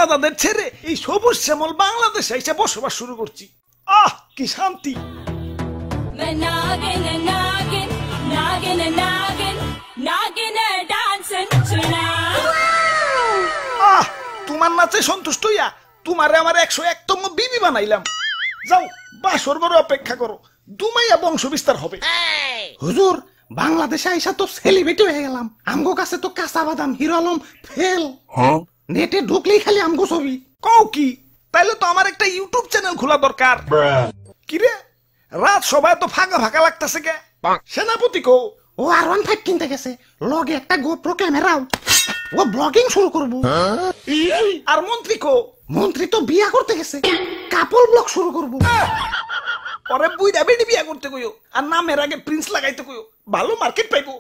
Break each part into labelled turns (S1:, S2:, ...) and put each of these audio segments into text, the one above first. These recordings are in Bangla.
S1: দাদাদের ছেড়ে এই সবুজ শ্যামল বাংলাদেশে এসে বসবাস শুরু করছি। আহ কি শান্তি। আহ তোমার নাচে সন্তুষ্ট হইয়া তোমারে আমার 101তম বিবি বানাইলাম। যাও বাসর বড় অপেক্ষা করো, দুমাইয়া বংশ বিস্তার হবে।
S2: হুজুর বাংলাদেশে আইসা তো সেলিব্রিটি হয়ে গেলাম, আমগো কাছে তো কাঁচা বাদাম হিরো আলম ফেল। নেটে ঢুকলেই খালি আমগো ছবি।
S1: কও কি? তাইলে তো আমার একটা ইউটিউব চ্যানেল খোলা দরকার। কিরে রাত সবাই তো ফাঁকা ফাঁকা লাগতেছে কে? সেনাপতি কো?
S2: ও R15 কিনতে গেছে, লগে একটা গোপ্রো ক্যামেরাও। ও ব্লগিং শুরু করবো।
S1: আর মন্ত্রী কো?
S2: মন্ত্রী তো বিয়া করতে গেছে, কাপল ব্লগ শুরু করবো।
S1: পরে বুইড়া বেডি বিয়া করতে কইও, আর নামের আগে প্রিন্স লাগাইতে কইও, ভালো মার্কেট পাইবো।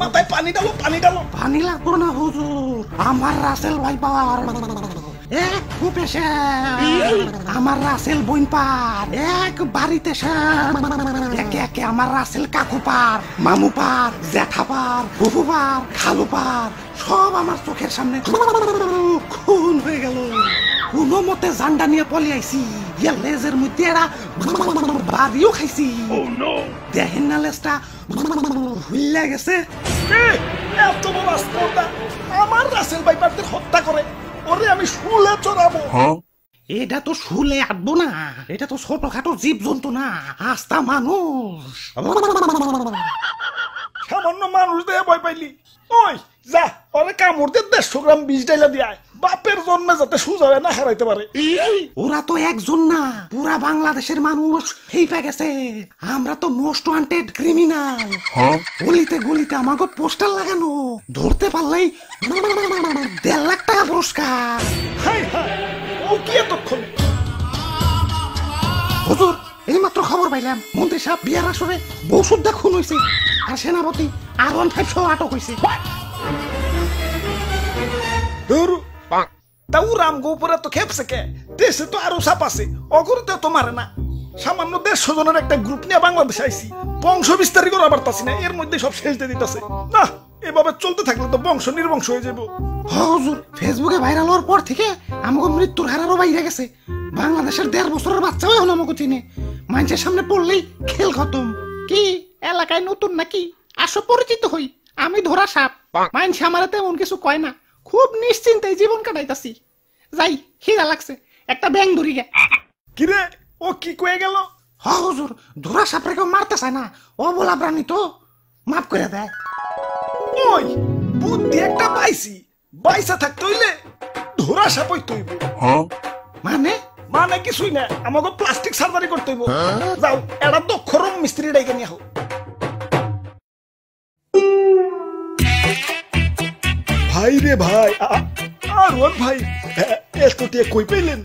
S1: মাথায় পানি ডালো, পানি ডালো।
S2: পানি লাগবো না হুজুর, আমার রাসেল ভাই পাওয়ার এক খুপেছে, আমার রাসেল বইন পার এক বাড়িতে একে একে আমার রাসেল কাকু পার, মামু পার, জ্যাঠা পার, ফুফু পার, খালু পার, সব আমার চোখের সামনে খুন হয়ে গেল। কোনো মতে জান্ডা নিয়ে পলে আইছি, লেজের মধ্যে এরা বাড়িও খাইছি। দেখেন না লেজটা হুইল্লা গেছে।
S1: এত বড় স্পর্ধা আমার রাসেল ভাইপারদের হত্যা করে, ওরে আমি শুলে চড়াবো।
S2: এটা তো শুলে আটবো না, এটা তো ছোটখাটো জীব জন্তু না, আস্তা মানুষ।
S1: সামান্য মানুষ দিয়ে ভয় পাইলি? ওই যা ওরে কামড় দিয়ে 150 গ্রাম বিষ ডাইলা দিয়ে বাপের জন্মে যাতে সুজা না হারাইতে পারে।
S2: ওরা তো একজন না, পুরা বাংলাদেশের মানুষ হেইপা গেছে। আমরা তো মোস্ট ওয়ান্টেড ক্রিমিনাল। গলিতে গলিতে আমাকে পোস্টার লাগানো, ধরতে পারলেই 1.5 লাখ টাকা পুরস্কার।
S1: হাই হাই, ও কি এতক্ষণ?
S2: হুজুর এইমাত্র খবর পাইলাম মন্ত্রী সাহেব বিয়ার আসরে বউ সুদ্ধা খুন হয়েছে, আর সেনাপতি R15 সহ আটক হয়েছে।
S1: তাও রাম গোপুরে তো খেপছে কে? দেশে তো আরো সাপ আছে, অগরিতে তো মারে না। সামান্য 150 জনের একটা গ্রুপ নিয়ে বাংলাদেশে আইছি, বংশ বিস্তারই করা পারতাছি না, এর মধ্যে সব শেষ দিয়ে দিতেছে। না এভাবে চলতে থাকলে তো বংশ নির্বংশ হয়ে যাবো।
S2: হুজুর ফেসবুকে ভাইরাল হওয়ার পর থেকে আমাকে মৃত্যুর হারারও বাইরে গেছে। বাংলাদেশের 1.5 বছরের বাচ্চাও এখন আমাকে চিনে, মানুষের সামনে পড়লেই খেল খতম। কি এলাকায় নতুন নাকি? আসো পরিচিত হই, আমি ধরা সাপ। মানুষ আমার তেমন কিছু কয় না, খুব নিশ্চিন্তে জীবন কাটাইতাছি। যাই খিদা লাগছে, একটা ব্যাং ধরি গে।
S1: কিরে ও কি কয়ে গেল?
S2: হুজুর ধরা সাপরে কেউ মারতে চায় না, ও বলা প্রাণী তো মাফ করে দেয়।
S1: ওই বুদ্ধি একটা পাইছি, বাইসা থাকতে হইলে ধরা সাপ হইতে হইব।
S2: মানে
S1: মানে কিছুই না, আমাকে প্লাস্টিক সার্জারি করতে হইব। যাও এটা দক্ষ রং মিস্ত্রি ডাইকে নিয়ে হোক। ভাই রে ভাই, আর ওর ভাই এতটিয়া কই পাইলেন?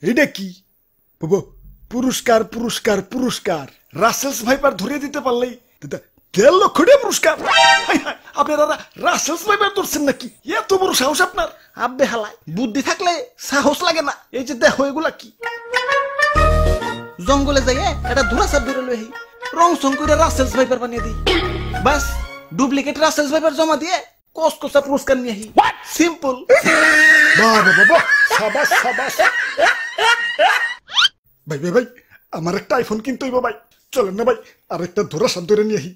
S1: এটা কি? পুরস্কার পুরস্কার পুরস্কার, রাসেলস ভাইপার ধরে দিতে পারলেই 1.5 লক্ষ টাকা পুরস্কার। আপনারা রাসেলস ভাইপার ধরছেন নাকি? এত বড় সাহস আপনার? আব্বে হালায়, বুদ্ধি থাকলে সাহস লাগে না। এই যে দেখো এগুলা কি? জঙ্গলে যাইয়ে এটা ধরা সাপ ধরে লই, রং সং করে রাসেলস ভাইপার বানিয়ে দিই, বাস ডুপ্লিকেট রাসেলস ভাইপার জমা দিয়ে কসকসা পুরস্কার নিয়ে আহি। সিম্পল। বাবা বাবা, সাবাস সাবাস। ভাই ভাই ভাই, আমার একটা আইফোন কিনতে হইব ভাই, চলেন না ভাই আর একটা ধরা সাপ ধরে নিয়ে আহি।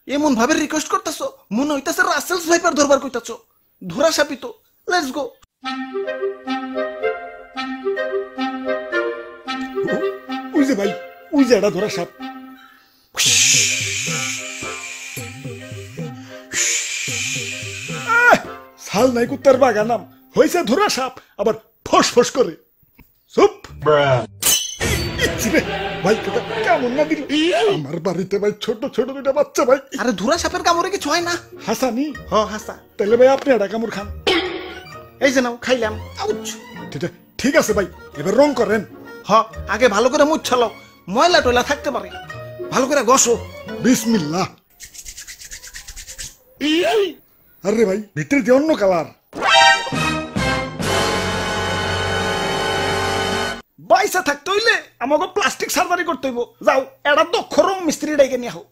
S1: এমন ভাবে রিকোয়েস্ট করতেছো মনে হইতাছে রাসেলস ভাইপার ধরবার কইতাছো। ধরা সাপই তো, লেটস গো। ওই যে ভাই, ওই যে এটা ধরা সাপ। সাল নাই কুত্তার বাগানাম হয়েছে ধরা সাপ, আবার ফস ফস করে। চুপ ভাই, কেমন না দিল আমার বাড়িতে ভাই, ছোট ছোট 2টা বাচ্চা ভাই। আরে ধরা সাপের কামড়ে কিছু হয় না। হাসানি? হ হাসা। তাহলে ভাই আপনি একটা কামড় খান। এই যে নাও, খাইলাম। ঠিক আছে ভাই, এবার রং করেন। হ আগে ভালো করে মুছালো, ময়লা টয়লা থাকতে পারে, ভালো করে ঘষো। বিসমিল্লাহ। আরে ভাই ভিতরে দিয়ে অন্য কালার। বাইসা থাকতে হইলে আমাকে প্লাস্টিক সার্জারি করতে হইব। যাও এটা দক্ষ রং মিস্ত্রি ডাইকে নিয়ে হোক।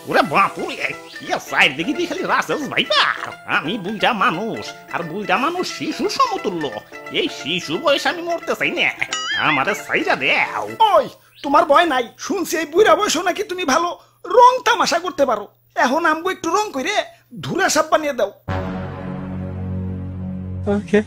S2: ওরে বাপুরে
S3: ইয়া সাইড দেখি দি খালি রাসেলস ভাইপার। আমি বুইড়া মানুষ, আর বুইড়া মানুষ শিশু সমতুল্য। এই শিশু বয়স আমি মরতে চাই না, আমারে সাইরা দেও।
S1: ওই তোমার ভয় নাই, শুনছি এই বুড়া বয়স নাকি তুমি ভালো রং তামাশা করতে পারো। এখন আমগো একটু রং করে ধুরা সাপ বানিয়ে দাও।
S4: Okay.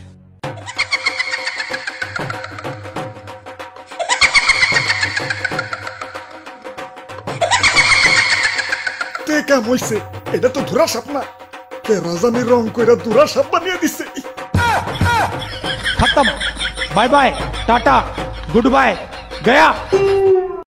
S1: তে কাম হইছে, এটা তো ধুরা সাপ না, কে রাজানি রং করে ধুরা সাপ বানিয়ে দিছে।
S4: खत्म। Bye bye, tata, good bye, गया।